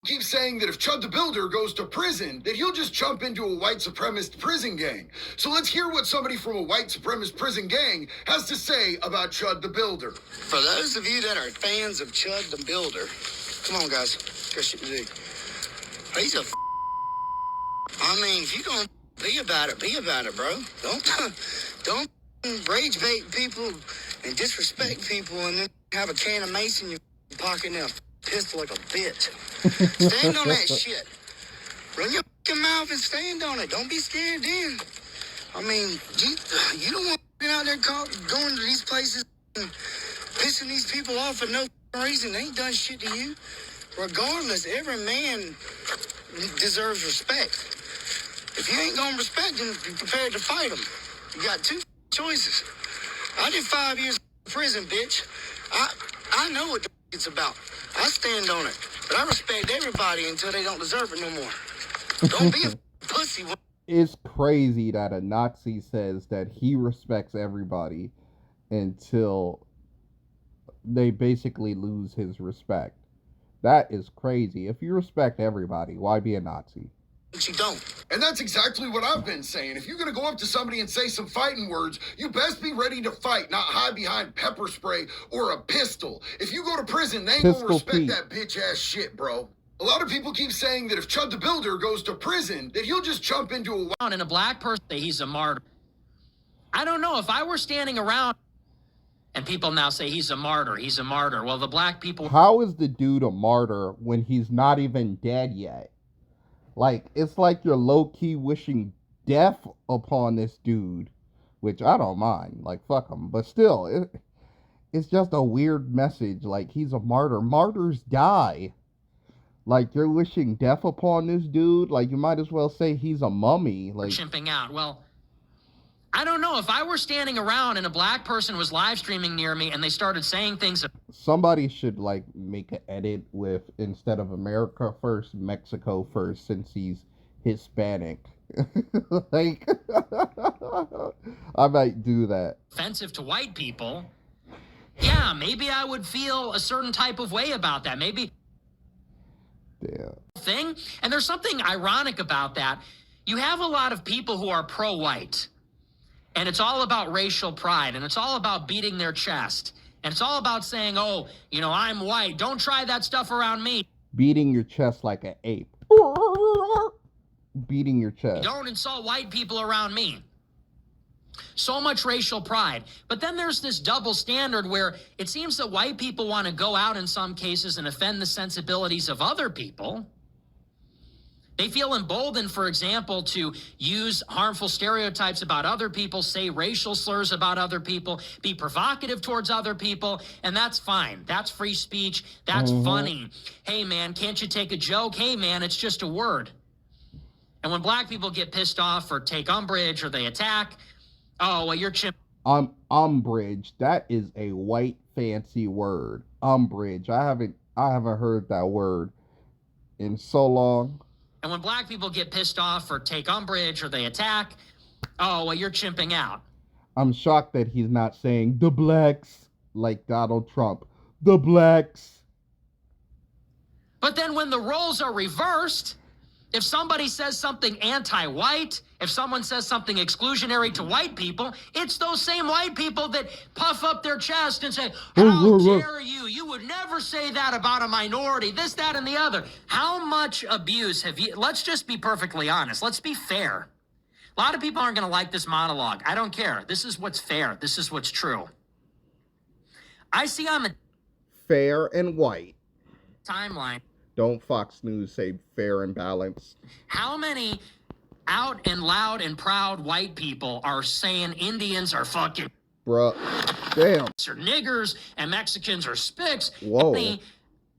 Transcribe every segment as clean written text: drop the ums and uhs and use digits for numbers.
Keeps saying that if Chud the Builder goes to prison, that he'll just jump into a white supremacist prison gang. So let's hear what somebody from a white supremacist prison gang has to say about Chud the Builder. For those of you that are fans of Chud the Builder, come on, guys. Go shoot the dude. He's a I mean, if you're going to be about it, bro. Don't rage bait people and disrespect people and then have a can of mace in your pocket and a pistol like a bitch. Stand on that shit. Run your fucking mouth and stand on it. Don't be scared then. I mean, you don't want to be out there going to these places and pissing these people off for no reason. They ain't done shit to you. Regardless, every man deserves respect. If you ain't gonna respect them, be prepared to fight them. You got two choices. I did 5 years in prison, bitch. I know what it's about. I stand on it. But I respect everybody until they don't deserve it no more. Don't be a pussy. It's crazy that a Nazi says that he respects everybody until they basically lose his respect. That is crazy. If you respect everybody, why be a Nazi? But you don't. And that's exactly what I've been saying. If you're going to go up to somebody and say some fighting words, you best be ready to fight, not hide behind pepper spray or a pistol. If you go to prison, they ain't going to respect that bitch-ass shit, bro. A lot of people keep saying that if Chud the Builder goes to prison, that he'll just jump into a... And a black person, he's a martyr. I don't know. If I were standing around and people now say he's a martyr, well, the black people... How is the dude a martyr when he's not even dead yet? Like, it's like you're low-key wishing death upon this dude, which I don't mind. Like, fuck him. But still, it's just a weird message. Like, he's a martyr. Martyrs die. Like, you're wishing death upon this dude? Like, you might as well say he's a mummy. Like, chimping out. Well, I don't know. If I were standing around and a black person was live streaming near me and they started saying things... Somebody should, like, make an edit with, instead of America first, Mexico first, since he's Hispanic. Like, I might do that. Offensive to white people. Yeah, maybe I would feel a certain type of way about that. Maybe... Damn. Thing. And there's something ironic about that. You have a lot of people who are pro-white. And it's all about racial pride. And it's all about beating their chest. And it's all about saying, oh, you know, I'm white. Don't try that stuff around me. Beating your chest like an ape. Beating your chest. Don't insult white people around me. So much racial pride. But then there's this double standard where it seems that white people want to go out in some cases and offend the sensibilities of other people. They feel emboldened, for example, to use harmful stereotypes about other people, say racial slurs about other people, be provocative towards other people, and that's fine. That's free speech. That's funny. Hey, man, can't you take a joke? Hey, man, it's just a word. And when black people get pissed off or take umbrage or they attack, oh, well, you're chimp. Umbrage. That is a white fancy word. Umbrage. I haven't heard that word in so long. And when black people get pissed off or take umbrage or they attack, oh, well, you're chimping out. I'm shocked that he's not saying the blacks like Donald Trump. The blacks. But then when the roles are reversed, if somebody says something anti-white, if someone says something exclusionary to white people, it's those same white people that puff up their chest and say, how dare you? You would never say that about a minority, this, that, and the other. How much abuse have you... Let's just be perfectly honest. Let's be fair. A lot of people aren't going to like this monologue. I don't care. This is what's fair. This is what's true. I see on the... Fair and white. Timeline. Don't Fox News say fair and balanced. How many out and loud and proud white people are saying Indians are fucking... Bruh. Damn. ...or niggers and Mexicans are spics? Whoa. How many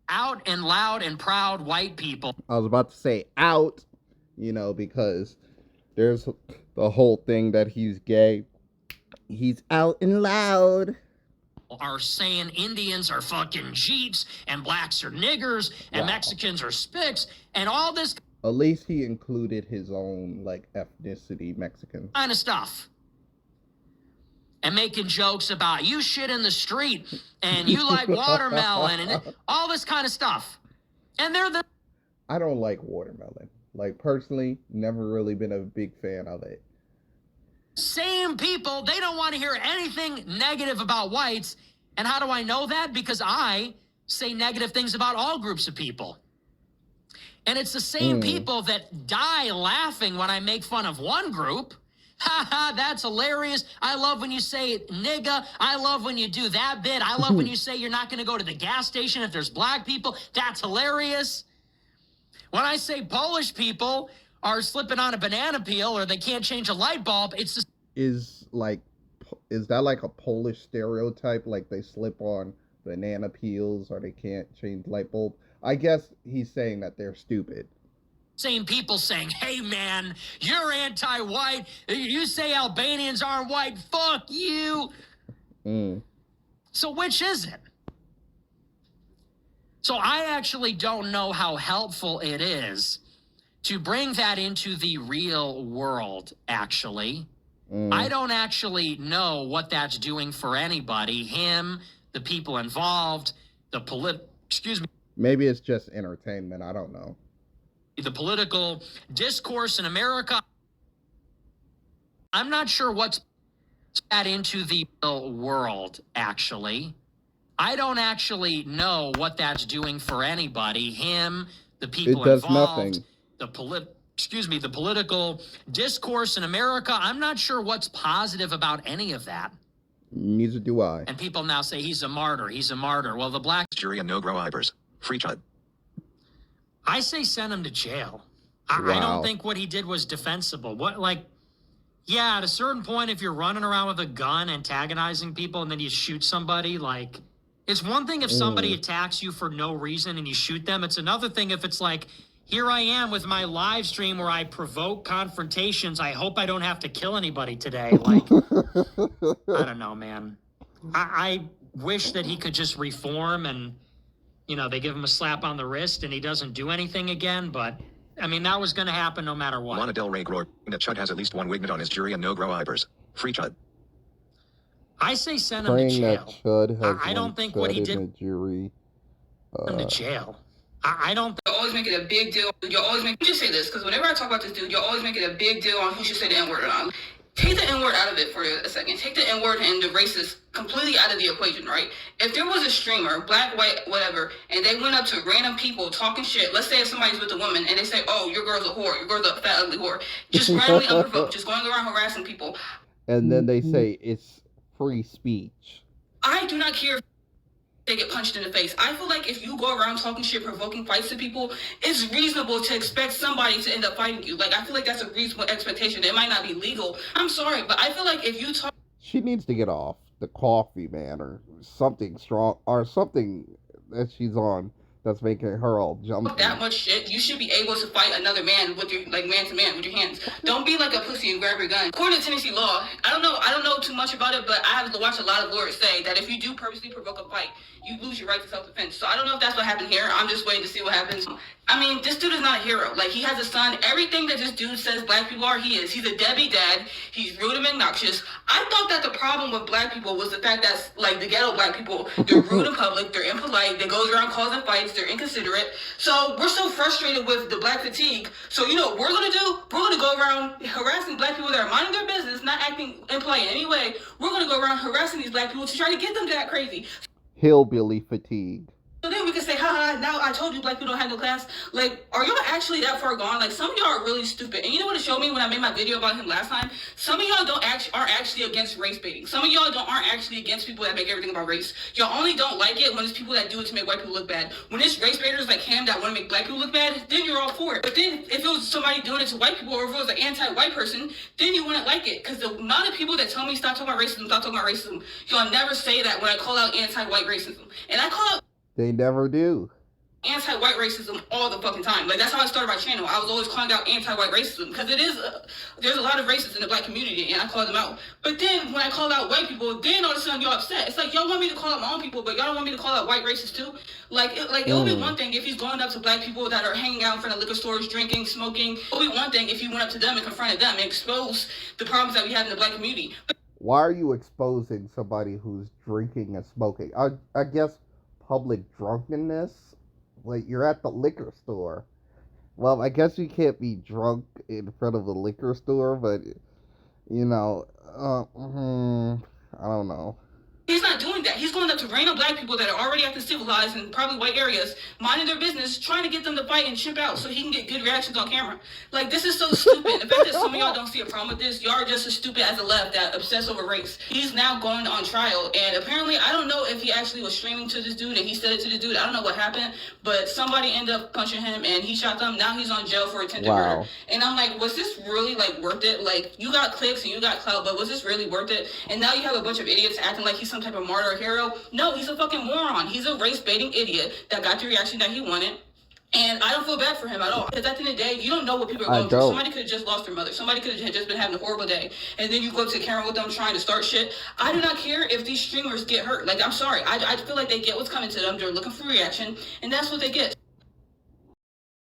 out and loud and proud white people... I was about to say out, you know, because there's the whole thing that he's gay. He's out and loud. ...are saying Indians are fucking Jeeps and blacks are niggers and Mexicans are spics and all this... At least he included his own, like, ethnicity, Mexican. ...kind of stuff. And making jokes about you shit in the street and you like watermelon and all this kind of stuff. And they're the... I don't like watermelon. Like, personally, never really been a big fan of it. Same people, they don't want to hear anything negative about whites. And how do I know that? Because I say negative things about all groups of people. And it's the same people that die laughing when I make fun of one group. Ha ha, that's hilarious. I love when you say nigga. I love when you do that bit. I love when you say you're not going to go to the gas station if there's black people. That's hilarious. When I say Polish people are slipping on a banana peel or they can't change a light bulb, it's just... Is that like a Polish stereotype? Like they slip on banana peels or they can't change light bulb? I guess he's saying that they're stupid. Same people saying, hey man, you're anti-white. You say Albanians aren't white. Fuck you. So which is it? So I actually don't know how helpful it is to bring that into the real world, actually. I don't actually know what that's doing for anybody. Him, the people involved, Maybe it's just entertainment. I don't know. The political discourse in America. I'm not sure what's that into the real world, actually. I don't actually know what that's doing for anybody. Him, the people It does involved, nothing. the political discourse in America. I'm not sure what's positive about any of that. Neither do I. And people now say he's a martyr. He's a martyr. Well, the black jury and no grow eyebers. Free Chud. I say send him to jail. I Wow. don't think what he did was defensible. Yeah, at a certain point, if you're running around with a gun antagonizing people and then you shoot somebody, like, it's one thing if somebody attacks you for no reason and you shoot them. It's another thing if it's like, here I am with my live stream where I provoke confrontations. I hope I don't have to kill anybody today. Like, I don't know, man. I wish that he could just reform and, you know, they give him a slap on the wrist and he doesn't do anything again. But, I mean, that was going to happen no matter what. Lana Del Rey Grower. That Chud has at least one wignet on his jury and no grow eyebers. Free Chud. I say send him to Praying that jail. Chud has I don't one think what he Chud did in the jury. him to jail. I don't You always make it a big deal. You always make, just say this, because whenever I talk about this dude, you always make it a big deal on who should say the N-word or not. Take the N-word out of it for a second. Take the N-word and the racist completely out of the equation, right? If there was a streamer, black, white, whatever, and they went up to random people talking shit, let's say if somebody's with a woman and they say, oh, your girl's a whore, your girl's a fat, ugly whore, just randomly unprovoked, just going around harassing people. And then they say it's free speech. I do not care if they get punched in the face. I feel like if you go around talking shit, provoking fights to people, it's reasonable to expect somebody to end up fighting you. Like, I feel like that's a reasonable expectation. It might not be legal. I'm sorry, but I feel like if you talk... She needs to get off the coffee, man, or something strong, or something that she's on that's making her all jumpy. that much shit, you should be able to fight another man with your, like, man to man with your hands. Don't be like a pussy and grab your gun. According to Tennessee law, I don't know too much about it, but I have to watch a lot of lawyers say that if you do purposely provoke a fight, you lose your right to self-defense. So I don't know if that's what happened here. I'm just waiting to see what happens. I mean, this dude is not a hero. Like, he has a son. Everything that this dude says black people are, he is. He's a deadbeat dad. He's rude and obnoxious. I thought that the problem with black people was the fact that, like, the ghetto black people, they're rude in public, they're impolite, they goes around causing fights, they're inconsiderate. So we're so frustrated with the black fatigue. So, you know what we're going to do? We're going to go around harassing black people that are minding their business, not acting impolite in any way. We're going to go around harassing these black people to try to get them to act crazy. Hillbilly fatigue. So then we can say, haha, now I told you black people don't have no class. Like, are y'all actually that far gone? Like, some of y'all are really stupid. And you know what it showed me when I made my video about him last time? Some of y'all aren't actually against race baiting. Some of y'all aren't actually against people that make everything about race. Y'all only don't like it when it's people that do it to make white people look bad. When it's race baiters like him that want to make black people look bad, then you're all for it. But then if it was somebody doing it to white people, or if it was an anti-white person, then you wouldn't like it. Because the amount of people that tell me stop talking about racism, y'all never say that when I call out anti-white racism. And I call out They never do. anti-white racism all the fucking time. Like, that's how I started my channel. I was always calling out anti-white racism because it is there's a lot of racists in the black community, and I call them out. But then when I call out white people, then all of a sudden you're upset. It's like, y'all want me to call out my own people, but y'all don't want me to call out white racists too. It would be one thing if he's going up to black people that are hanging out in front of liquor stores, drinking, smoking. It would be one thing if he went up to them and confronted them and exposed the problems that we have in the black community. Why are you exposing somebody who's drinking and smoking? I guess public drunkenness. Like, you're at the liquor store. Well, I guess you can't be drunk in front of a liquor store, but you know, I don't know. He's not doing that. He's going up to random black people that are already acting civilized in probably white areas, minding their business, trying to get them to fight and chimp out so he can get good reactions on camera. Like, this is so stupid. The fact that some of y'all don't see a problem with this, y'all are just as stupid as the left that obsess over race. He's now going on trial, and apparently, I don't know if he actually was streaming to this dude and he said it to the dude. I don't know what happened, but somebody ended up punching him and he shot them. Now he's on jail for attempted murder. And I'm like, was this really, like, worth it? Like, you got clicks and you got clout, but was this really worth it? And now you have a bunch of idiots acting like he's some type of martyr or hero. No, he's a fucking moron. He's a race-baiting idiot that got the reaction that he wanted. And I don't feel bad for him at all. Because at the end of the day, you don't know what people are going through. Somebody could have just lost their mother. Somebody could have just been having a horrible day. And then you go up to the camera with them trying to start shit. I do not care if these streamers get hurt. Like, I'm sorry. I feel like they get what's coming to them. They're looking for reaction. And that's what they get.